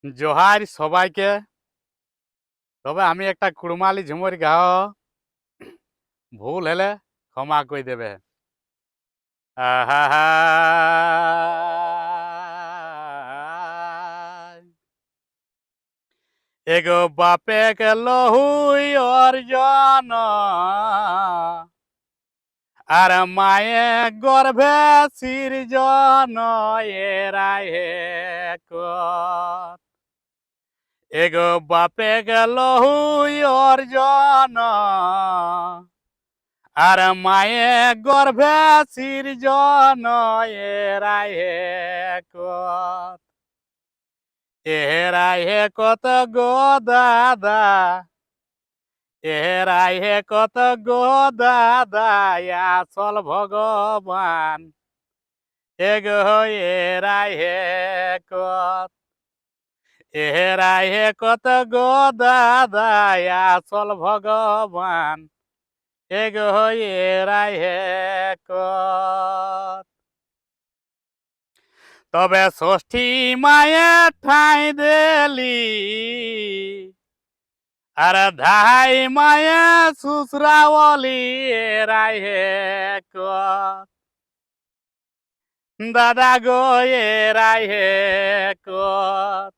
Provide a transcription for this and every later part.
জোহার সবাইকে। তবে আমি একটা কুড়মালি ঝুমুর গাও, ভুল হলে ক্ষমা করে দেবে। আহা, এগো বাপে গেল হুই অর্জন, আর মায়ে গর্ভে সৃজন এরাই কর। এগো বাপে গেল হুই অর্জন, আর মায়ে গর্ভে সৃজন এরাই কত। এরাই কত গো দাদা, এরাই কত গো দাদা, আসল ভগবান। এগো এরাই কত, এরাই কত গো দাদা, আসল ভগবান। এগো এরাই কত। তবে ষষ্ঠী মায়ের ঠাঁই দেলি, আর ধাই মায়া শ্বশুরাওয়ালি এরাই কত। দাদা গো এরাই কত,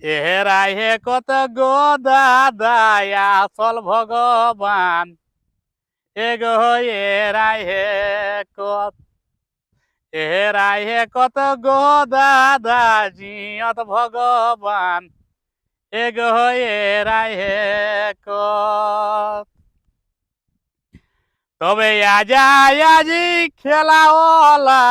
এরাই কত গো দাদা, আসল ভগবান। এগো এরাই কত, এরাই কত গো দাদা, জিয়ত ভগবান। এগো এরাই কত। তবে আজি খেলাওয়ালা,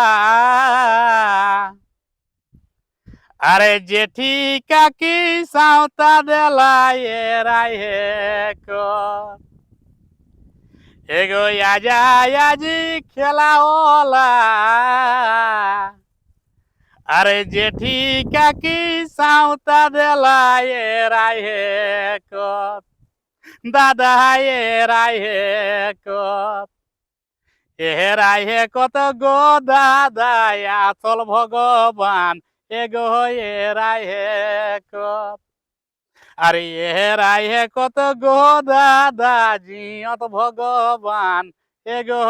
আরে জেঠি কাকি সাঁওতা দেলা এরাই কত। এগো আজি খেলাওয়ালা, আরে জেঠি কাকি সাঁওতা দেলা এরাই কত। দাদা এরাই কত, এরাই কত গো দাদা, আসল ভগবান। এগো এরাই কত, আরে এরাই কত গো দাদা, জিয়ত ভগবান। এগো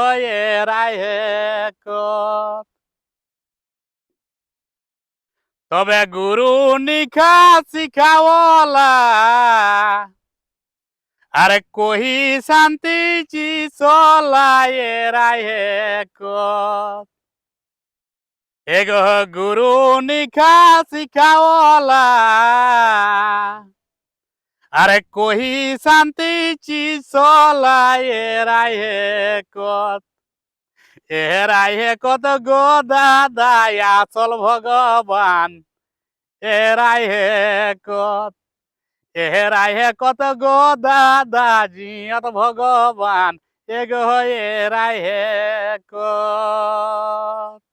এরাই কত। তবে গুরু নিখা শিখাওয়ালা, আরে কহি শান্তি চিসলা এরাই কত। এগো গুরু নিখা শিখাওয়ালা, আরে কহি শান্তি চিসলা এরাই কত। এরাই কত গো দাদা, আসল ভগবান। এরাই কত, এরাই কত গো দাদা, জিয়ত ভগবান। এগো এরাই কত।